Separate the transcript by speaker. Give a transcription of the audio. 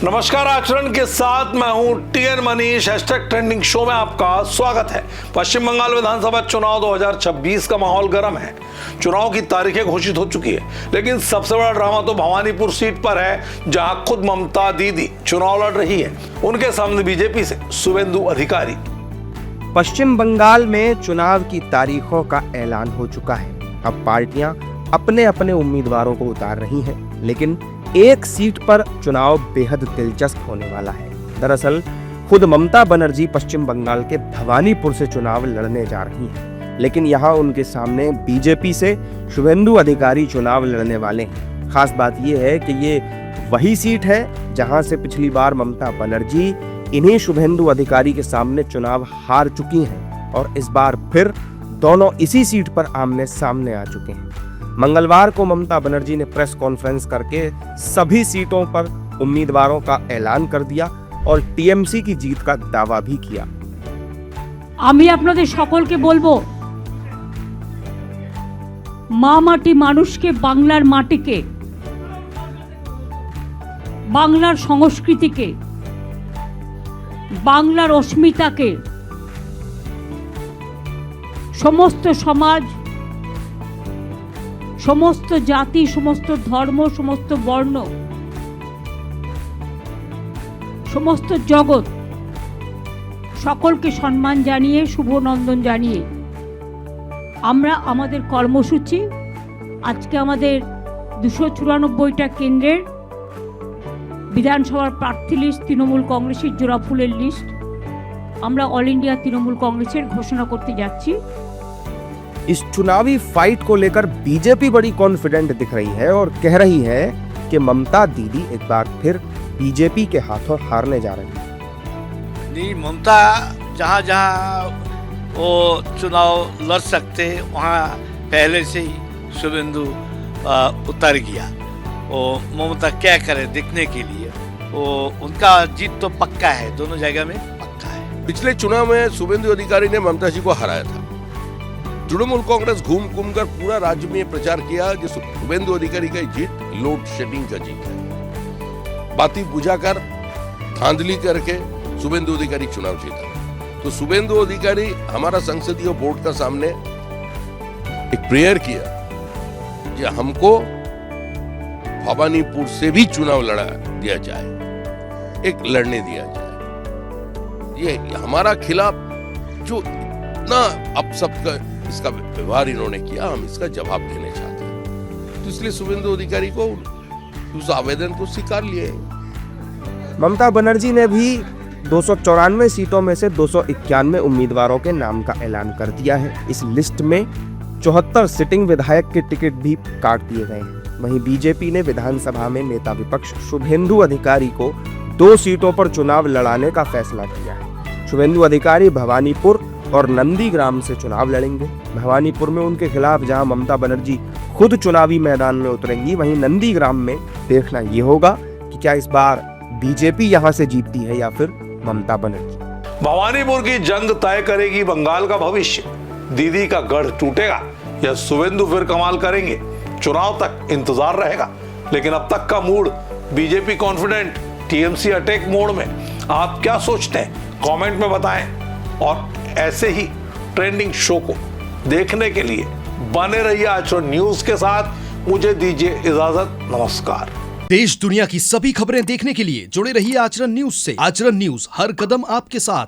Speaker 1: नमस्कार, आचरण के साथ मैं हूं टीएन मनीष। #ट्रेंडिंग शो में आपका स्वागत है। पश्चिम बंगाल विधानसभा चुनाव 2026 का माहौल गर्म है। चुनाव की तारीखें घोषित हो चुकी है, लेकिन सबसे बड़ा ड्रामा तो भवानीपुर सीट पर है, जहां खुद ममता दीदी चुनाव लड़ रही है। उनके सामने बीजेपी से शुभेंदु अधिकारी।
Speaker 2: पश्चिम बंगाल में चुनाव की तारीखों का ऐलान हो चुका है। अब पार्टियां अपने अपने उम्मीदवारों को उतार रही हैं, लेकिन एक सीट पर चुनाव बेहद दिलचस्प होने वाला है। दरअसल खुद ममता बनर्जी पश्चिम बंगाल के भवानीपुर से चुनाव लड़ने जा रही हैं, लेकिन यहाँ उनके सामने बीजेपी से शुभेंदु अधिकारी चुनाव लड़ने वाले हैं। खास बात यह है कि ये वही सीट है जहां से पिछली बार ममता बनर्जी इन्हीं शुभेंदु अधिकारी के सामने चुनाव हार चुकी हैं और इस बार फिर दोनों इसी सीट पर आमने सामने आ चुके हैं। मंगलवार को ममता बनर्जी ने प्रेस कॉन्फ्रेंस करके सभी सीटों पर उम्मीदवारों का ऐलान कर दिया और टीएमसी की जीत का दावा भी किया।
Speaker 3: আমি আপনাদের সকলকে বলবো, মা মাটি মানুষকে, বাংলার মাটিকে, বাংলার সংস্কৃতিকে, বাংলার অস্মিতাকে সমস্ত সমাজ, সমস্ত জাতি, সমস্ত ধর্ম, সমস্ত বর্ণ, সমস্ত জগৎ সকলকে সম্মান জানিয়ে, শুভনন্দন জানিয়ে আমরা আমাদের কর্মসূচি আজকে আমাদের 294টা কেন্দ্রের বিধানসভার প্রার্থী লিস্ট, তৃণমূল কংগ্রেসের জোড়া ফুলের লিস্ট আমরা অল ইন্ডিয়া তৃণমূল কংগ্রেসের ঘোষণা করতে যাচ্ছি।
Speaker 2: इस चुनावी फाइट को लेकर बीजेपी बड़ी कॉन्फिडेंट दिख रही है और कह रही है कि ममता दीदी एक बार फिर बीजेपी के हाथों हारने जा रही है।
Speaker 4: नहीं, ममता जहाँ जहाँ वो चुनाव लड़ सकते वहाँ पहले से ही शुभेंदु उतर गया। वो ममता क्या करे देखने के लिए, वो उनका जीत तो पक्का है, दोनों जगह में पक्का है।
Speaker 5: पिछले चुनाव में शुभेंदु अधिकारी ने ममता जी को हराया था। तृणमूल कांग्रेस घूम घूम कर पूरा राज्य में प्रचार किया कि शुभेंदु अधिकारी का जीत लोड शेडिंग का जीत है। बाती बुझाकर धांधली करके शुभेंदु अधिकारी चुनाव जीता। तो शुभेंदु अधिकारी हमारा संसदीय बोर्ड का सामने एक प्रेयर किया कि हमको भवानीपुर से भी चुनाव लड़ा दिया जाए, एक लड़ने दिया जाए। ये हमारा खिलाफ जो इतना अब सबका इसका व्यवहार इन्होंने किया, हम इसका जवाब देने चाहते हैं। तो इसलिए शुभेंदु अधिकारी को उस आवेदन को स्वीकार लिए।
Speaker 2: ममता बनर्जी ने भी 294 सीटों में से 291 उम्मीदवारों के नाम का ऐलान कर दिया है। इस लिस्ट में 74 सिटिंग विधायक के टिकट भी काट दिए गए हैं। वहीं बीजेपी ने विधानसभा में नेता विपक्ष शुभेंदु अधिकारी को 2 सीटों पर चुनाव लड़ाने का फैसला किया है। शुभेंदु अधिकारी भवानीपुर और नंदीग्राम से चुनाव लड़ेंगे। भवानीपुर में उनके खिलाफ जहां ममता बनर्जी खुद चुनावी मैदान में उतरेंगी, वहीं नंदीग्राम में देखना ये होगा कि क्या इस बार बीजेपी यहां से जीतती है या फिर ममता बनर्जी।
Speaker 1: भवानीपुर की जंग तय करेगी बंगाल का भविष्य। दीदी का गढ़ टूटेगा या शुभेंदु फिर कमाल करेंगे, चुनाव तक इंतजार रहेगा। लेकिन अब तक का mood BJP confident, TMC attack mode में। आप क्या सोचते हैं, कमेंट में बताएं। और ऐसे ही ट्रेंडिंग शो को देखने के लिए बने रहिए आचरण न्यूज के साथ। मुझे दीजिए इजाजत, नमस्कार।
Speaker 6: देश दुनिया की सभी खबरें देखने के लिए जुड़े रहिए आचरण न्यूज से। आचरण न्यूज, हर कदम आपके साथ।